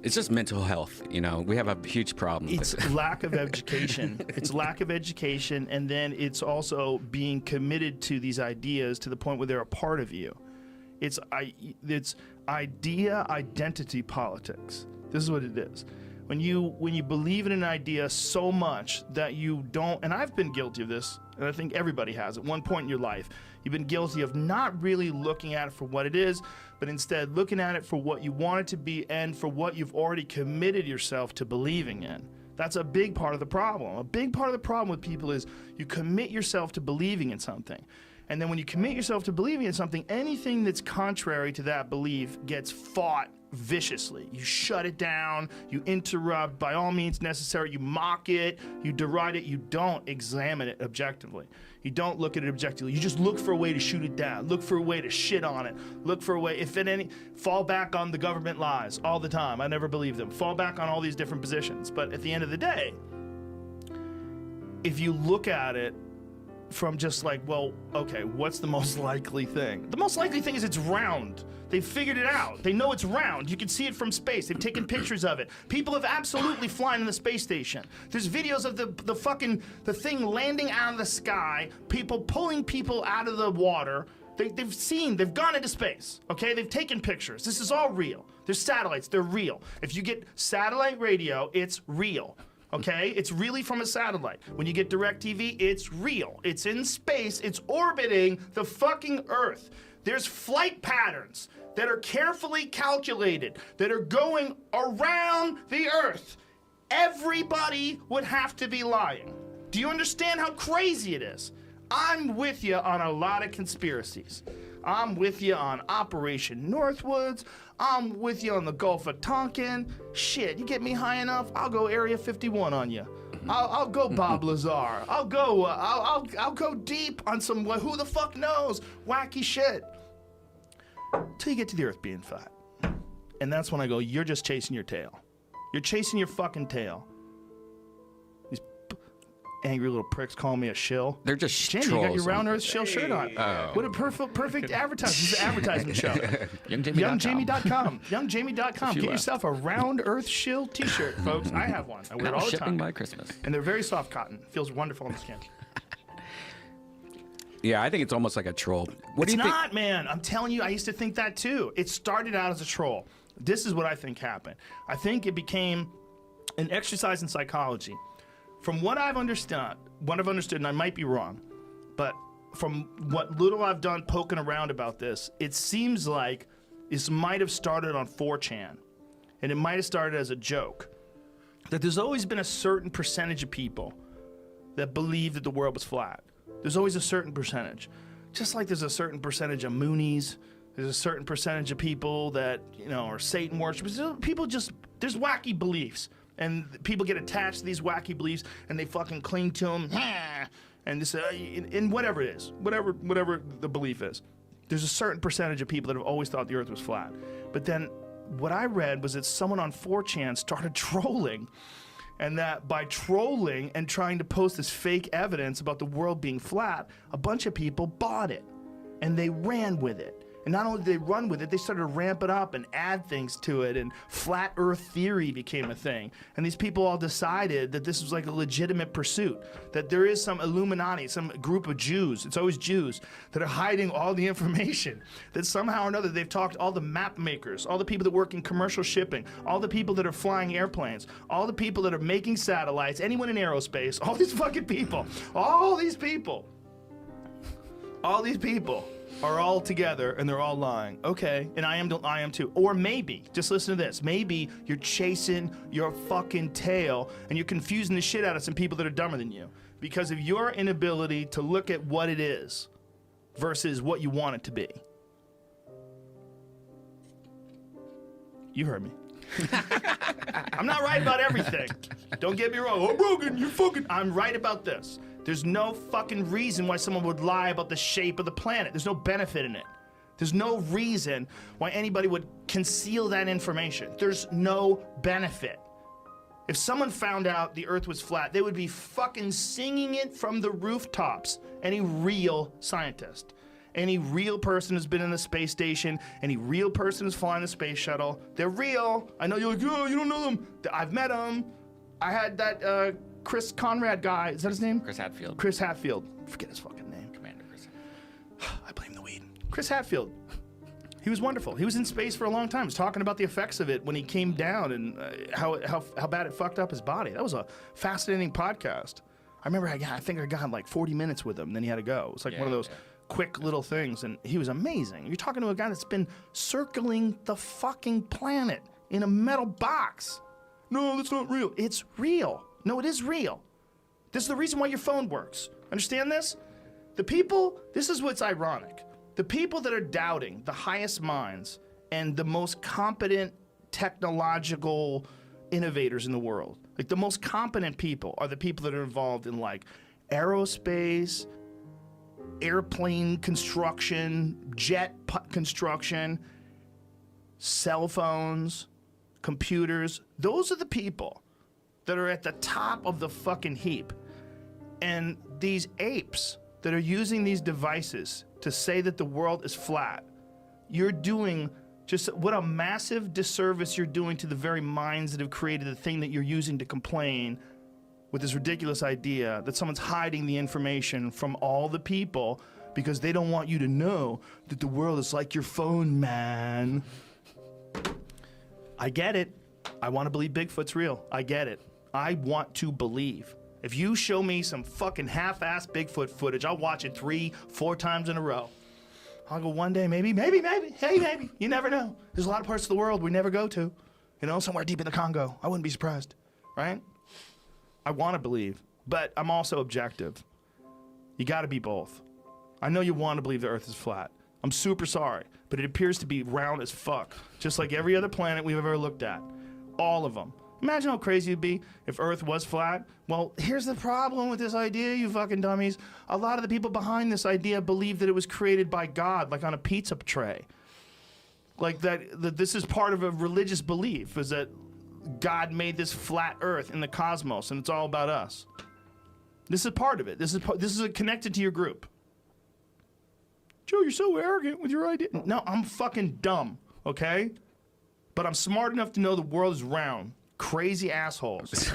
It's just mental health, you know. We have a huge problem. It's lack of education. It's lack of education, and then it's also being committed to these ideas to the point where they're a part of you. It's idea identity politics. This is what it is. When you believe in an idea so much that you don't, and I've been guilty of this, and I think everybody has at one point in your life, you've been guilty of not really looking at it for what it is, but instead looking at it for what you want it to be and for what you've already committed yourself to believing in. That's a big part of the problem. A big part of the problem with people is you commit yourself to believing in something. And then when you commit yourself to believing in something, anything that's contrary to that belief gets fought viciously. You shut it down, you interrupt by all means necessary, you mock it, you deride it, you don't examine it objectively. You don't look at it objectively. You just look for a way to shoot it down, look for a way to shit on it, look for a way, if it any, fall back on the government lies all the time. I never believe them. Fall back on all these different positions. But at the end of the day, if you look at it from just like, well, okay, what's the most likely thing? The most likely thing is it's round. They figured it out. They know it's round. You can see it from space. They've taken pictures of it. People have absolutely flown in the space station. There's videos of the thing landing out of the sky, people pulling people out of the water. They've gone into space, okay? They've taken pictures. This is all real. There's satellites, they're real. If you get satellite radio, it's real. Okay, it's really from a satellite. When you get DirecTV, it's real. It's in space, it's orbiting the fucking Earth. There's flight patterns that are carefully calculated, that are going around the Earth. Everybody would have to be lying. Do you understand how crazy it is? I'm with you on a lot of conspiracies. I'm with you on Operation Northwoods. I'm with you on the Gulf of Tonkin. Shit, you get me high enough, I'll go Area 51 on you. I'll go Bob Lazar. I'll go deep on some who the fuck knows wacky shit. Till you get to the Earth being flat, and that's when I go, you're just chasing your tail. You're chasing your fucking tail. Angry little pricks calling me a shill. They're just Jamie, trolls. you got your round earth shill shirt on. Oh. What a perfect advertisement. This is an advertisement show. YoungJamie.com. YoungJamie.com. Get yourself a round earth shill t-shirt, folks. I have one. I wear it all the shipping time. by Christmas. And they're very soft cotton. Feels wonderful on the skin. Yeah, I think it's almost like a troll. What It's do you not, man. I'm telling you, I used to think that too. It started out as a troll. This is what I think happened. I think it became an exercise in psychology. From what I've understood, and I might be wrong, but from what little I've done poking around about this, it seems like this might have started on 4chan, and it might have started as a joke. That there's always been a certain percentage of people that believe that the world was flat. There's always a certain percentage. Just like there's a certain percentage of Moonies, there's a certain percentage of people that, you know, are Satan worshippers. People just, there's wacky beliefs. And people get attached to these wacky beliefs, and they fucking cling to them, and this, in whatever it is, whatever the belief is. There's a certain percentage of people that have always thought the Earth was flat. But then, what I read was that someone on 4chan started trolling, and that by trolling and trying to post this fake evidence about the world being flat, a bunch of people bought it, and they ran with it. And not only did they run with it, they started to ramp it up and add things to it, and flat earth theory became a thing. And these people all decided that this was like a legitimate pursuit, that there is some Illuminati, some group of Jews, it's always Jews, that are hiding all the information, that somehow or another they've talked to all the map makers, all the people that work in commercial shipping, all the people that are flying airplanes, all the people that are making satellites, anyone in aerospace, all these fucking people, all these people are all together and they're all lying. Okay, and I am too. Or maybe, just listen to this, maybe you're chasing your fucking tail and you're confusing the shit out of some people that are dumber than you because of your inability to look at what it is versus what you want it to be. You heard me. I'm not right about everything. Don't get me wrong. Oh, Rogan, you fucking... I'm right about this. There's no fucking reason why someone would lie about the shape of the planet. There's no benefit in it. There's no reason why anybody would conceal that information. There's no benefit. If someone found out the Earth was flat, they would be fucking singing it from the rooftops. Any real scientist. any real person who's been in the space station, any real person who's flying the space shuttle. They're real. I know you're like, oh, you don't know them. I've met them. I had that Chris Conrad guy. Is that his name? Chris Hadfield. Chris Hadfield. Forget his fucking name. Commander Chris. I blame the weed. Chris Hadfield. He was wonderful. He was in space for a long time. He was talking about the effects of it when he came down and how bad it fucked up his body. That was a fascinating podcast. I remember I think I got like 40 minutes with him, and then he had to go. It was like one of those quick little things, and he was amazing. You're talking to a guy that's been circling the fucking planet in a metal box. No, that's not real. It's real. No, it is real. This is the reason why your phone works. Understand this? This is what's ironic. The people that are doubting the highest minds and the most competent technological innovators in the world, like the most competent people are the people that are involved in like aerospace, airplane construction, construction, cell phones, computers. Those are the people that are at the top of the fucking heap. And these apes that are using these devices to say that the world is flat, you're doing just what a massive disservice you're doing to the very minds that have created the thing that you're using to complain with this ridiculous idea that someone's hiding the information from all the people because they don't want you to know that the world is like your phone, man. I get it. I want to believe Bigfoot's real. I get it. I want to believe. If you show me some fucking half-assed Bigfoot footage, I'll watch it 3-4 times in a row. I'll go one day, maybe. Hey, maybe. You never know. There's a lot of parts of the world we never go to. You know, somewhere deep in the Congo. I wouldn't be surprised, right? I want to believe, but I'm also objective. You got to be both. I know you want to believe the Earth is flat. I'm super sorry, but it appears to be round as fuck, just like every other planet we've ever looked at. All of them. Imagine how crazy it'd be if Earth was flat. Well, here's the problem with this idea, you fucking dummies. A lot of the people behind this idea believe that it was created by God, like on a pizza tray. Like that this is part of a religious belief, is that God made this flat Earth in the cosmos, and it's all about us. This is part of it. This is connected to your group. Joe, you're so arrogant with your idea. No, I'm fucking dumb, okay? But I'm smart enough to know the world is round. Crazy assholes.